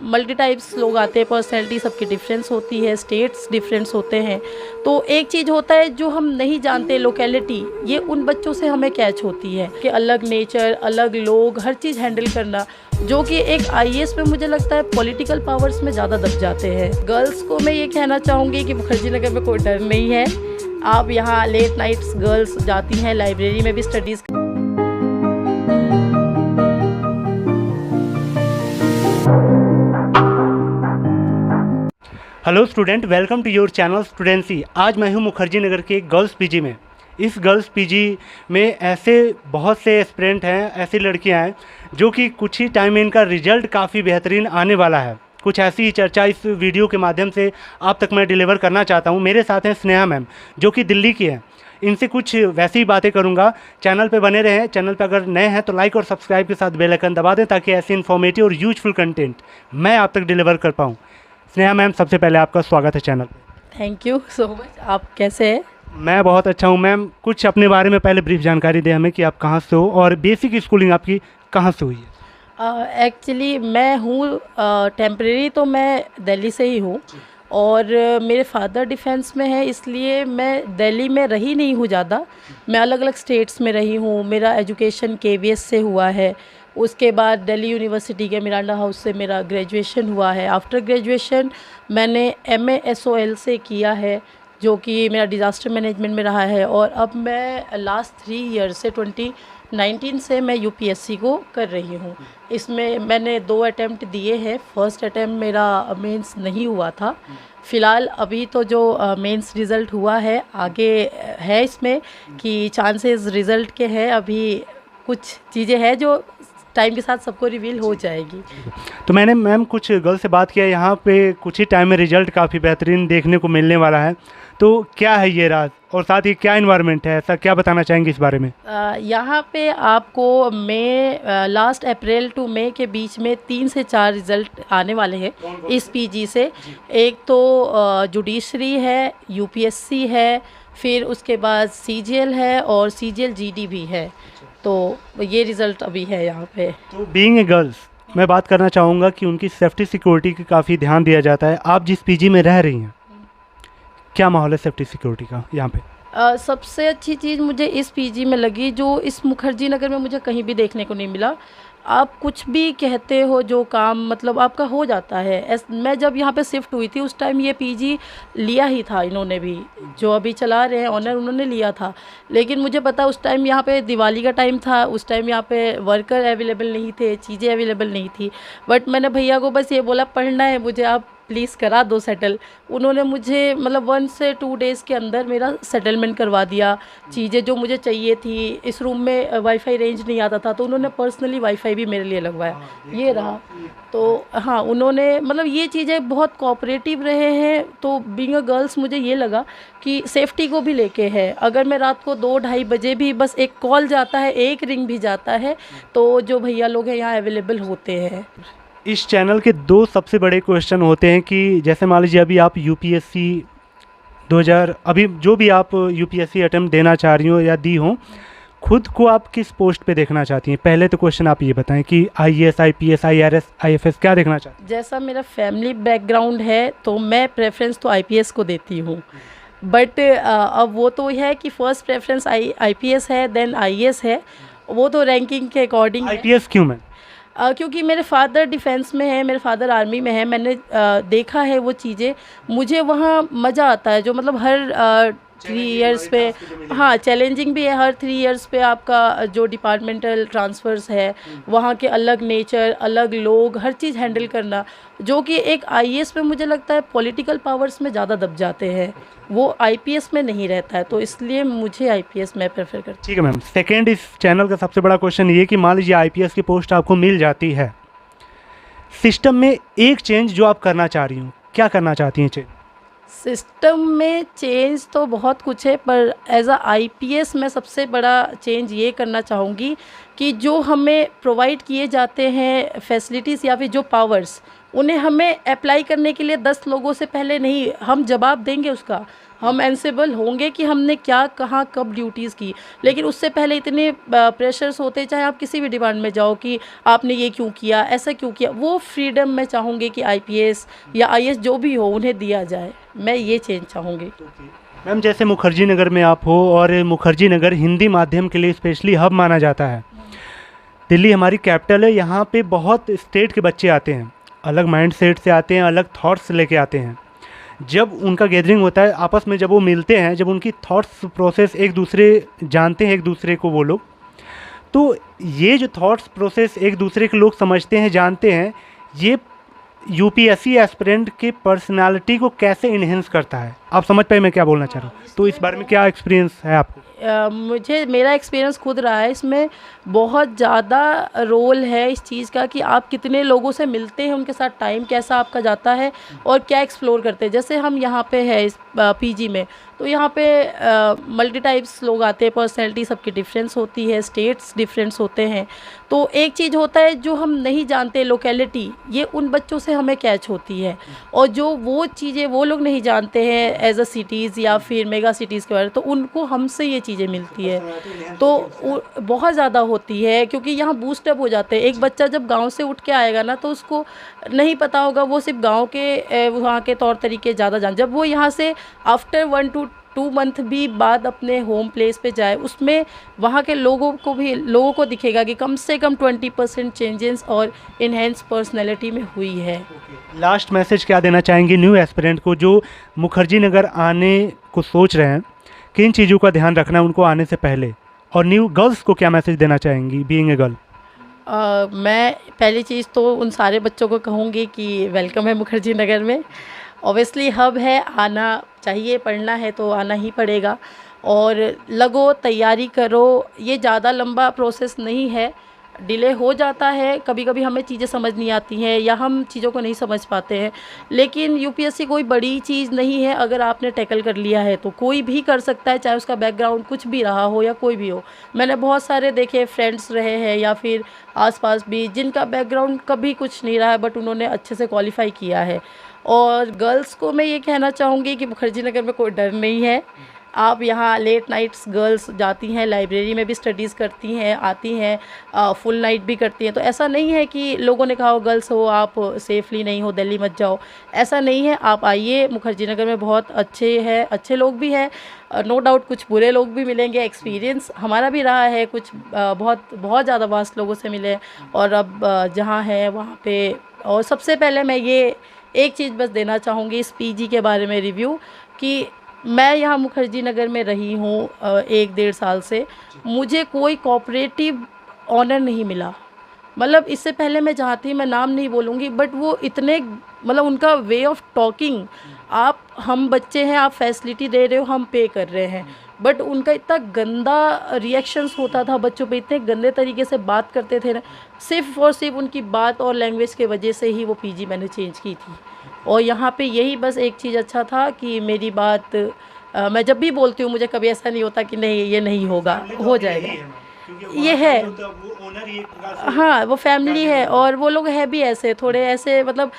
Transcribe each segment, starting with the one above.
Multi types लोग आते हैं, पर्सनैलिटी सबकी डिफरेंस होती है, स्टेट्स डिफरेंस होते हैं। तो एक चीज़ होता है जो हम नहीं जानते, लोकेलिटी, ये उन बच्चों से हमें कैच होती है कि अलग नेचर, अलग लोग, हर चीज़ हैंडल करना, जो कि एक आईएएस में मुझे लगता है पॉलिटिकल पावर्स में ज़्यादा दब जाते हैं। गर्ल्स को मैं ये कहना चाहूँगी कि मुखर्जी नगर में कोई डर नहीं है। आप यहाँ लेट नाइट्स गर्ल्स जाती हैं, लाइब्रेरी में भी studies. Hello student, welcome to your channel Studency. आज मैं हूँ मुखर्जी नगर के गर्ल्स पीजी में। इस गर्ल्स पीजी में ऐसे बहुत से एस्पिरेंट हैं, ऐसी लड़कियां हैं जो कि कुछ ही टाइम में इनका रिजल्ट काफ़ी बेहतरीन आने वाला है। कुछ ऐसी ही चर्चा इस वीडियो के माध्यम से आप तक मैं डिलीवर करना चाहता हूँ। मेरे साथ हैं स्नेहा मैम, जो कि दिल्ली की हैं। इनसे कुछ वैसी ही बातें करूँगा। चैनल पे बने रहें। चैनल पे अगर नए हैं तो लाइक और सब्सक्राइब के साथ बेल आइकन दबा दें, ताकि ऐसे इन्फॉर्मेटिव और यूजफुल कंटेंट मैं आप तक डिलीवर कर पाऊँ। स्नेहा मैम, सबसे पहले आपका स्वागत है चैनल पे। Thank you so much. आप कैसे हैं? मैं बहुत अच्छा हूँ मैम। कुछ अपने बारे में पहले ब्रीफ जानकारी दें हमें कि आप कहाँ से हो और बेसिक स्कूलिंग आपकी कहाँ से हुई है। एक्चुअली मैं हूँ टेम्परेरी, तो मैं दिल्ली से ही हूँ और मेरे फादर डिफेंस में है, इसलिए मैं दिल्ली में रही नहीं हूँ ज़्यादा। मैं अलग अलग स्टेट्स में रही हूँ। मेरा एजुकेशन केवीएस से हुआ है, उसके बाद दिल्ली यूनिवर्सिटी के मिरांडा हाउस से मेरा ग्रेजुएशन हुआ है। आफ्टर ग्रेजुएशन मैंने एमए एसओएल से किया है, जो कि मेरा डिज़ास्टर मैनेजमेंट में रहा है। और अब मैं लास्ट 3 ईयर से 2019 से मैं यूपीएससी को कर रही हूँ। इसमें मैंने 2 अटैम्प्ट दिए हैं। फर्स्ट अटैम्प्ट मेरा मेंस नहीं हुआ था। फ़िलहाल अभी तो जो मेंस रिज़ल्ट हुआ है, आगे है इसमें कि चांसेस रिज़ल्ट के हैं। अभी कुछ चीज़ें हैं जो टाइम के साथ सबको रिवील हो जाएगी। तो मैंने मैम कुछ गर्ल से बात किया, यहाँ पे कुछ ही टाइम में रिजल्ट काफ़ी बेहतरीन देखने को मिलने वाला है। तो क्या है ये राज, और साथ ही क्या इन्वायरमेंट है, ऐसा क्या बताना चाहेंगे इस बारे में? यहाँ पे आपको लास्ट अप्रैल टू मई के बीच में 3 से 4 रिज़ल्ट आने वाले हैं इस पीजी से। एक तो जुडिशरी है, यूपीएससी है, फिर उसके बाद सीजीएल है और सीजीएल जीडी भी है। तो ये रिज़ल्ट अभी है यहाँ पे। तो बीइंग ए गर्ल्स, मैं बात करना चाहूँगा कि उनकी सेफ्टी सिक्योरिटी की काफ़ी ध्यान दिया जाता है। आप जिस पीजी में रह रही हैं, क्या माहौल है सेफ्टी सिक्योरिटी का यहाँ पे? सबसे अच्छी चीज़ मुझे इस पीजी में लगी, जो इस मुखर्जी नगर में मुझे कहीं भी देखने को नहीं मिला। आप कुछ भी कहते हो, जो काम मतलब आपका हो जाता है। मैं जब यहाँ पे शिफ्ट हुई थी उस टाइम ये पीजी लिया ही था इन्होंने भी, जो अभी चला रहे हैं ऑनर, उन्होंने लिया था। लेकिन मुझे पता उस टाइम यहाँ पे दिवाली का टाइम था, उस टाइम यहाँ पे वर्कर अवेलेबल नहीं थे, चीज़ें अवेलेबल नहीं थी। बट मैंने भैया को बस ये बोला, पढ़ना है मुझे, आप प्लीज़ करा दो सेटल। उन्होंने मुझे मतलब 1 से 2 डेज़ के अंदर मेरा सेटलमेंट करवा दिया। चीज़ें जो मुझे चाहिए थी, इस रूम में वाईफाई रेंज नहीं आता था, तो उन्होंने पर्सनली वाईफाई भी मेरे लिए लगवाया। ये रहा। तो हाँ, उन्होंने मतलब ये चीज़ें बहुत कोऑपरेटिव रहे हैं। तो बीइंग अ गर्ल्स मुझे ये लगा कि सेफ्टी को भी लेके है। अगर मैं रात को 2-2:30 बजे भी बस एक कॉल जाता है, एक रिंग भी जाता है, तो जो भैया लोग हैं यहाँ अवेलेबल होते हैं। इस चैनल के 2 सबसे बड़े क्वेश्चन होते हैं कि जैसे मान लीजिए अभी आप यूपीएससी 2000 अभी जो भी आप यूपीएससी अटेम्प्ट देना चाह रही हो या दी हो, खुद को आप किस पोस्ट पे देखना चाहती हैं? पहले तो क्वेश्चन आप ये बताएं कि आईएएस, आईपीएस, आईआरएस, आईएफएस क्या देखना चाहती हैं? जैसा मेरा फैमिली बैकग्राउंड है, तो मैं प्रेफरेंस तो आईपीएस को देती हूँ। बट अब वो तो है कि फर्स्ट प्रेफरेंस आईपीएस है, देन आईएएस है। वो तो रैंकिंग के अकॉर्डिंग है। आईपीएस क्यों मैम? क्योंकि मेरे फादर डिफेंस में है, मेरे फादर आर्मी में है। मैंने देखा है वो चीज़ें, मुझे वहाँ मज़ा आता है। जो मतलब हर 3 इयर्स पे, हाँ, चैलेंजिंग भी है। हर 3 इयर्स पे आपका जो डिपार्टमेंटल ट्रांसफ़र्स है, वहाँ के अलग नेचर, अलग लोग, हर चीज़ हैंडल करना, जो कि एक आईएएस में मुझे लगता है पॉलिटिकल पावर्स में ज़्यादा दब जाते हैं, वो आईपीएस में नहीं रहता है। तो इसलिए मुझे आईपीएस मैं प्रेफर करती हूँ। ठीक है मैम। सेकेंड, इस चैनल का सबसे बड़ा क्वेश्चन ये कि मान लीजिए आईपीएस की पोस्ट आपको मिल जाती है, सिस्टम में एक चेंज जो आप करना चाह रही हूँ, क्या करना चाहती हैं चेंज? सिस्टम में चेंज तो बहुत कुछ है, पर एज अ आईपीएस मैं सबसे बड़ा चेंज ये करना चाहूँगी कि जो हमें प्रोवाइड किए जाते हैं फैसिलिटीज़ या फिर जो पावर्स, उन्हें हमें अप्लाई करने के लिए 10 लोगों से पहले नहीं, हम जवाब देंगे उसका, हम एंसेबल होंगे कि हमने क्या कहाँ कब ड्यूटीज़ की, लेकिन उससे पहले इतने प्रेशर्स होते हैं, चाहे आप किसी भी डिपार्टमेंट में जाओ, कि आपने ये क्यों किया, ऐसा क्यों किया। वो फ्रीडम मैं चाहूँगी कि आईपीएस या आईएएस जो भी हो उन्हें दिया जाए, मैं ये चेंज चाहूँगी। मैम, जैसे मुखर्जी नगर में आप हो और मुखर्जी नगर हिंदी माध्यम के लिए स्पेशली हब माना जाता है, दिल्ली हमारी कैपिटल है, यहाँ पे बहुत स्टेट के बच्चे आते हैं, अलग माइंड सेट से आते हैं, अलग थॉट्स लेके आते हैं। जब उनका गैदरिंग होता है आपस में, जब वो मिलते हैं, जब उनकी थॉट्स प्रोसेस एक दूसरे जानते हैं एक दूसरे को वो लोग, तो ये जो थॉट्स प्रोसेस एक दूसरे के लोग समझते हैं, जानते हैं, ये यूपीएससी एस्पिरेंट के पर्सनालिटी को कैसे इन्हेंस करता है? आप समझ पाए मैं क्या बोलना चाह रहा हूँ? तो इस बारे में क्या एक्सपीरियंस है आपको? मुझे मेरा एक्सपीरियंस खुद रहा है, इसमें बहुत ज़्यादा रोल है इस चीज़ का कि आप कितने लोगों से मिलते हैं, उनके साथ टाइम कैसा आपका जाता है और क्या एक्सप्लोर करते हैं। जैसे हम यहाँ पे है इस पीजी में, तो यहाँ पे मल्टी टाइप्स लोग आते हैं, पर्सनैलिटी सबकी डिफरेंस होती है, स्टेट्स डिफरेंस होते हैं। तो एक चीज़ होता है जो हम नहीं जानते, लोकेलिटी, ये उन बच्चों से हमें कैच होती है, और जो वो चीज़ें वो लोग नहीं जानते हैं एज अ सिटीज़ या फिर मेगा सिटीज़ के बारे में, तो उनको हमसे ये चीज़ें मिलती है, तो बहुत ज़्यादा होती है, क्योंकि यहाँ बूस्टअप हो जाते हैं। एक बच्चा जब गांव से उठ के आएगा ना, तो उसको नहीं पता होगा, वो सिर्फ गांव के वहाँ के तौर तरीके ज़्यादा जब वो यहाँ से आफ्टर 1 to 2 मंथ भी बाद अपने होम प्लेस पे जाए, उसमें वहाँ के लोगों को दिखेगा कि कम से कम 20% चेंजेस और इनहेंस पर्सनैलिटी में हुई है। लास्ट मैसेज क्या देना चाहेंगे न्यू एस्पिरेंट को जो मुखर्जी नगर आने को सोच रहे हैं? किन चीज़ों का ध्यान रखना है उनको आने से पहले, और न्यू गर्ल्स को क्या मैसेज देना चाहेंगी बीइंग ए गर्ल? मैं पहली चीज़ तो उन सारे बच्चों को कहूँगी कि वेलकम है मुखर्जी नगर में। ऑब्वियसली हब है, आना चाहिए, पढ़ना है तो आना ही पड़ेगा, और लगो, तैयारी करो। ये ज़्यादा लंबा प्रोसेस नहीं है, डिले हो जाता है, कभी कभी हमें चीज़ें समझ नहीं आती हैं या हम चीज़ों को नहीं समझ पाते हैं, लेकिन यूपीएससी कोई बड़ी चीज़ नहीं है। अगर आपने टैकल कर लिया है तो कोई भी कर सकता है, चाहे उसका बैकग्राउंड कुछ भी रहा हो या कोई भी हो। मैंने बहुत सारे देखे फ्रेंड्स रहे हैं या फिर आसपास भी, जिनका बैकग्राउंड कभी कुछ नहीं रहा है, बट उन्होंने अच्छे से क्वालिफाई किया है। और गर्ल्स को मैं ये कहना चाहूँगी कि मुखर्जी नगर में कोई डर नहीं है। आप यहाँ लेट नाइट्स गर्ल्स जाती हैं, लाइब्रेरी में भी स्टडीज़ करती हैं, आती हैं, फुल नाइट भी करती हैं। तो ऐसा नहीं है कि लोगों ने कहा हो गर्ल्स हो आप सेफली नहीं हो, दिल्ली मत जाओ, ऐसा नहीं है। आप आइए, मुखर्जी नगर में बहुत अच्छे लोग भी हैं, नो डाउट कुछ बुरे लोग भी मिलेंगे। एक्सपीरियंस हमारा भी रहा है, कुछ बहुत ज़्यादा वास्ट लोगों से मिले, और अब जहाँ है वहाँ पे। और सबसे पहले मैं ये एक चीज़ बस देना चाहूँगी इस पीजी के बारे में रिव्यू, कि मैं यहाँ मुखर्जी नगर में रही हूँ 1-1.5 साल से, मुझे कोई कोऑपरेटिव ऑनर नहीं मिला। मतलब इससे पहले मैं जहाँ थी, मैं नाम नहीं बोलूँगी, बट वो इतने, मतलब उनका वे ऑफ टॉकिंग, हम बच्चे हैं, आप फैसिलिटी दे रहे हो, हम पे कर रहे हैं, बट उनका इतना गंदा रिएक्शंस होता था बच्चों पे, इतने गंदे तरीके से बात करते थे ना, सिर्फ और सिर्फ उनकी बात और लैंग्वेज के वजह से ही वो पीजी मैंने चेंज की थी। और यहाँ पे यही बस एक चीज़ अच्छा था कि मेरी बात मैं जब भी बोलती हूँ, मुझे कभी ऐसा नहीं होता कि नहीं ये नहीं होगा, हो जाएगा, ये है। हाँ, वो फैमिली है, और वो लोग है भी ऐसे, थोड़े ऐसे, मतलब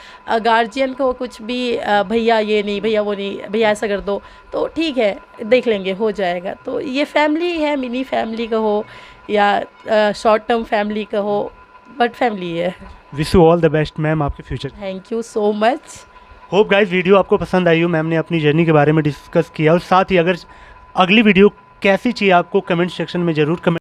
गार्जियन को कुछ भी भैया ये नहीं, भैया वो नहीं, भैया ऐसा कर दो, तो ठीक है देख लेंगे, हो जाएगा। तो ये फैमिली है, मिनी फैमिली का हो या शॉर्ट टर्म फैमिली का हो, बट फैमिली है। Wish you all the best ma'am आपके future. Thank you so much. Hope guys video आपको पसंद आई हो। मैम ने अपनी जर्नी के बारे में डिस्कस किया, और साथ ही अगर अगली वीडियो कैसी चाहिए आपको कमेंट सेक्शन में ज़रूर कमेंट